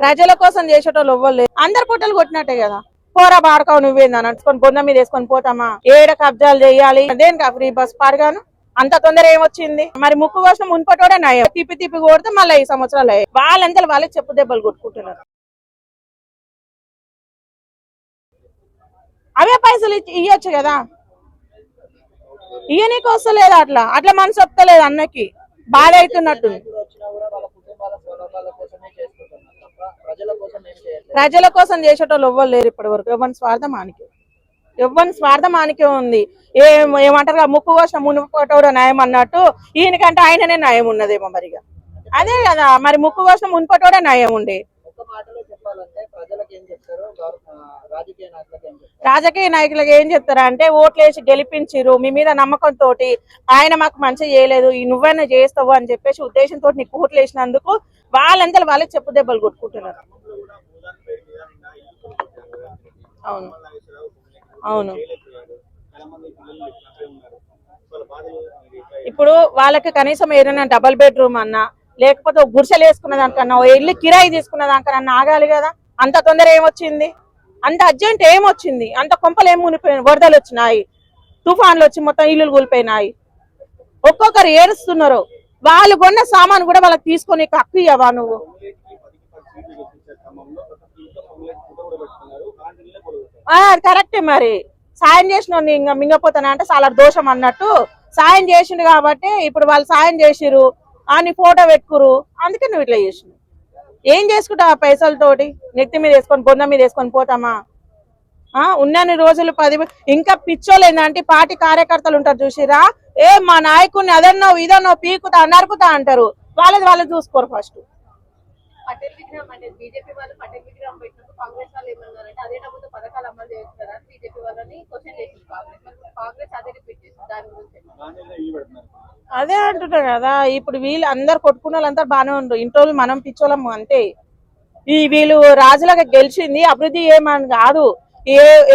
ప్రజల కోసం చేసేటోళ్ళు ఎవ్వరు లేరు. అందరు పుట్టలు కొట్టినట్టే కదా. పోరా బాడకావు నువ్వేందని అంటుకొని బొంద మీద వేసుకొని పోతామా? ఏడ కబ్జాలు చేయాలి దేనికి ఫ్రీ బస్ పాడగాను అంత తొందర ఏమొచ్చింది? మరి ముక్కు కోసం మున్పటోడే నయం. తిప్పి తిప్పి కొడితే మళ్ళీ 5 సంవత్సరాలు అయ్యాయి. వాళ్ళంతా వాళ్ళకి చెప్పు దెబ్బలు కొట్టుకుంటున్నారు. అవే పైసలు ఇయ్యొచ్చు కదా. ఇయ్యనీకి వస్తలేదు. అట్లా అట్లా మనసు వస్తలేదు. అన్నకి బాధ అవుతున్నట్టుంది. ప్రజల కోసం చేసేటోళ్ళు ఎవ్వరు లేరు ఇప్పటి వరకు. ఎవరి స్వార్థమానికే ఉంది. ఏమంటారు ముక్కు కోసం మునుపటోడు న్యాయం అన్నట్టు ఈయనకంటే ఆయననే న్యాయం ఉన్నదేమో మరిగా. అదే కదా మరి ముక్కు కోసం మునుపటోడే న్యాయం ఉండే. రాజకీయ నాయకులకు ఏం చెప్తారా అంటే ఓట్లేసి గెలిపించిరు, మీ మీద నమ్మకంతో ఆయన మాకు మంచి చేయలేదు, నువ్వైనా చేస్తావు అని చెప్పేసి ఉద్దేశంతో నీకు ఓట్లు వేసినందుకు వాళ్ళంతా వాళ్ళకి చెప్పు దెబ్బలు కొట్టుకుంటున్నారు. అవును అవును. ఇప్పుడు వాళ్ళకి కనీసం ఏదైనా డబల్ బెడ్రూమ్ అన్నా లేకపోతే గుడిసెలు వేసుకున్న దానికన్నా ఇల్లు కిరాయి తీసుకున్న దానికన్నా ఆగాలి కదా. అంత తొందర ఏమొచ్చింది? అంత అర్జెంట్ ఏమొచ్చింది? అంత కొంపలు ఏం మునిపోయినాయి? వరదలు వచ్చినాయి, తుఫాన్లు వచ్చి మొత్తం ఇల్లులు కూలిపోయినాయి. ఒక్కొక్కరు ఏడుస్తున్నారు. వాళ్ళు కొన్న సామాను కూడా వాళ్ళకి తీసుకొని హక్కు ఇవ్వవా నువ్వు? కరెక్టే. మరి సాయం చేసిన ఇంకా మింగపోతానా అంటే చాలా దోషం అన్నట్టు సాయం చేసిండు కాబట్టి ఇప్పుడు వాళ్ళు సాయం చేసిరు అని ఫోటో పెట్టుకురు. అందుకే నువ్వు ఇట్లా చేసినావు. ఏం చేసుకుంటావు ఆ పైసలతోటి? నెత్తి మీద వేసుకొని బొంద మీద వేసుకొని పోతామా? ఉన్నన్ని రోజులు 10 ఇంకా పిచ్చోళ్ళు ఏంటంటే పార్టీ కార్యకర్తలు ఉంటారు చూసిరా, మా నాయకుడిని అదన్నో ఇదన్నో పీకుతా నరుకుతా అంటారు. వాళ్ళది వాళ్ళు చూసుకోరు. ఫస్ట్ పటేల్ విగ్రహం అంటే బీజేపీ వాళ్ళు పటేల్ విగ్రహం పెట్టినప్పుడు కాంగ్రెస్ వాళ్ళు ఏమన్నారంటే అదే డబ్బుతో పథకాలు అమలు చేస్తారని బీజేపీ వాళ్ళని క్వశ్చన్ చేసింది కాంగ్రెస్ అదే రిపీట్ చేసింది. దాని గురించి అదే అంటున్నా కదా. ఇప్పుడు వీళ్ళు అందరు కొట్టుకున్న వాళ్ళంతా బాగానే ఉండరు. ఇంట్లో మనం పిచ్చోళ్ళము అంతే. వీళ్ళు రాజులాగా గెలిచింది అభివృద్ధి ఏమని కాదు.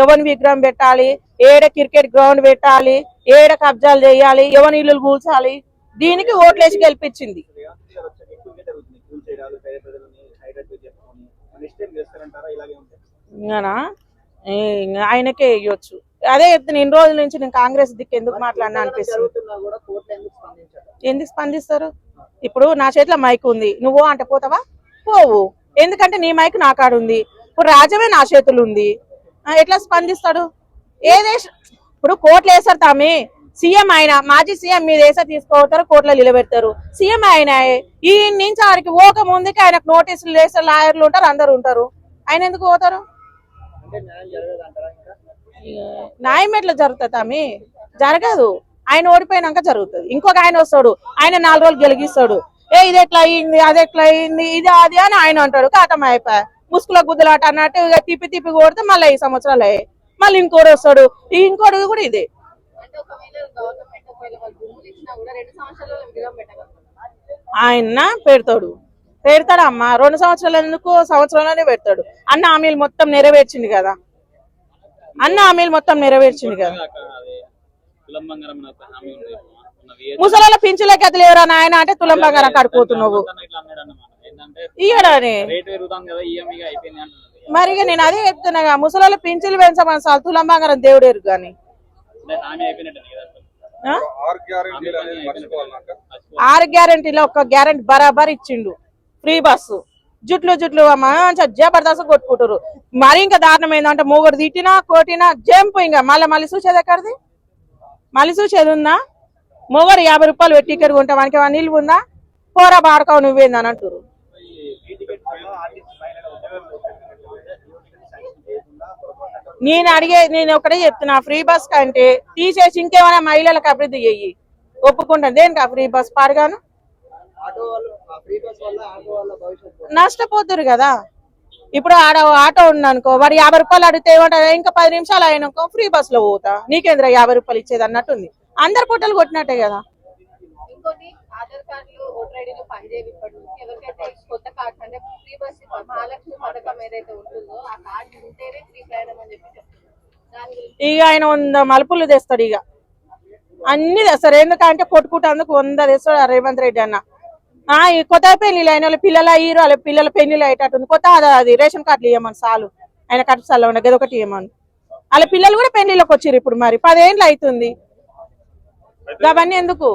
ఎవరి విగ్రహం పెట్టాలి, ఏడ క్రికెట్ గ్రౌండ్ పెట్టాలి, ఏడ కబ్జాలు చేయాలి, ఎవరి ఇల్లు కూల్చాలి, దీనికి ఓట్లేసి గెలిపించింది. ఆయనకే ఇవ్వచ్చు. అదే చెప్తాను ఇన్ని రోజుల నుంచి నేను కాంగ్రెస్ దిక్కు ఎందుకు మాట్లాడినా అనిపిస్తుంది. ఎందుకు స్పందిస్తారు? ఇప్పుడు నా చేతిలో మైక్ ఉంది, నువ్వు అంటే పోతావా? పోవు. ఎందుకంటే నీ మైక్ నా కాడ ఉంది. ఇప్పుడు రాజ్యమే నా చేతులు ఉంది. ఎట్లా స్పందిస్తాడు? ఇప్పుడు కోర్టులు వేస్తారు తామే. సీఎం ఆయన మాజీ సీఎం మీద వేసా తీసుకోతారు, కోర్టులో నిలబెడతారు. సీఎం ఆయన ఈ నుంచి ఆడికి పోక ముందుకి ఆయనకు నోటీసులు వేస్తారు, లాయర్లు ఉంటారు, అందరు ఉంటారు. ఆయన ఎందుకు పోతారు? న్యాయం ఎట్లా జరుగుతుంది తామి? జరగదు. ఆయన ఓడిపోయినాక జరుగుతుంది. ఇంకొక ఆయన వస్తాడు, ఆయన 4 రోజులు గెలిగిస్తాడు. ఇది ఎట్లా అయింది, అది ఎట్లా అయింది, ఇది అది అని ఆయన అంటాడు. కాటం అయిపోయా ముసుగుల గుద్దులాట అన్నట్టు ఇక తిప్పి తిప్పి కొడితే మళ్ళీ 5 సంవత్సరాలు అయ్యాయి. మళ్ళీ ఇంకోటి వస్తాడు, ఇంకోటి కూడా ఇదే. ఆయన పెడతాడమ్మా. 2 సంవత్సరాలు ఎందుకు, సంవత్సరంలోనే పెడతాడు. అన్న హామీలు మొత్తం నెరవేర్చింది కదా. ముసలాల పింఛన్లకి అది లేవురా నాయన అంటే తులం బంగారం కడుపుతున్నావు ఇయ్యడాని. మరి నేను అదే చెప్తున్నా, ముసలాల పింఛన్లు పెంచమని సార్ తులం బంగారం దేవుడేరు కానీ 6 గ్యారెంటీలో ఒక్క గ్యారెంటీ బరాబర్ ఇచ్చిండు. Free bus. జుట్లు మంచిగా జబర్దస్త్ కొట్టుకుంటారు. మరి ఇంకా దారుణం ఏంటంటే మూగుడు తిట్టినా కొట్టినా జంపు. ఇంకా మళ్ళీ చూసేది ఎక్కడిది? మళ్ళీ చూసేది ఉందా? మూగడు 50 రూపాయలు పెట్టి టికెట్ కొంటే మనకి ఏమైనా నిలువు ఉందా? పోరా బాడకావు నువ్వేందని అంటారు. నేను ఒకటే చెప్తున్నా, ఫ్రీ బస్ కంటే తీసేసి ఇంకేమైనా మహిళలకు అభివృద్ధి చెయ్యి. ఒప్పుకుంటాను. దేనికి ఫ్రీ బస్ పాడగాను? నష్టపోతురు కదా. ఇప్పుడు ఆటో ఉందనుకో, వాడు 50 రూపాయలు అడిగితే ఏమంటారు? ఇంకా 10 నిమిషాలు అయినాకో ఫ్రీ బస్ లో పోతా, నీకేంద్ర 50 రూపాయలు ఇచ్చేది అన్నట్టుంది. అందరు పుట్టలు కొట్టినట్టే కదా. ఆధార్ కార్డులు ఓటర్ ఐడీలు పనిచేయవు ఇప్పటి నుంచి. ఎవరికైతే కొత్త కార్డ్స్ అంటే ఫ్రీ బస్ మహాలక్ష్మి పథకం ఏదైతే ఉంటుందో ఆ కార్డు ఉంటేనే ఫ్రీ ప్రయాణం అని చెప్పి ఇక ఆయన 100 మలుపులు తెస్తాడు. ఇక అన్ని తెస్తారు. ఎందుకంటే కొట్టుకుంటేందుకు 100 తెస్తాడు రేవంత్ రెడ్డి అన్న. ఈ కొత్త పెళ్లిళ్ళు అయిన వాళ్ళ పిల్లల హీరో వాళ్ళ పిల్లల పెళ్లిళ్ళు అయ్యేటట్టుంది కొత్త అది రేషన్ కార్డులు ఇవ్వమని చాలు ఆయన కట్టు చల్ల ఉండదు గదొకటి ఇవ్వమని వాళ్ళ పిల్లలు కూడా పెళ్లిలోకి వచ్చారు ఇప్పుడు మరి 10 ఏళ్ళు అవుతుంది అవన్నీ ఎందుకు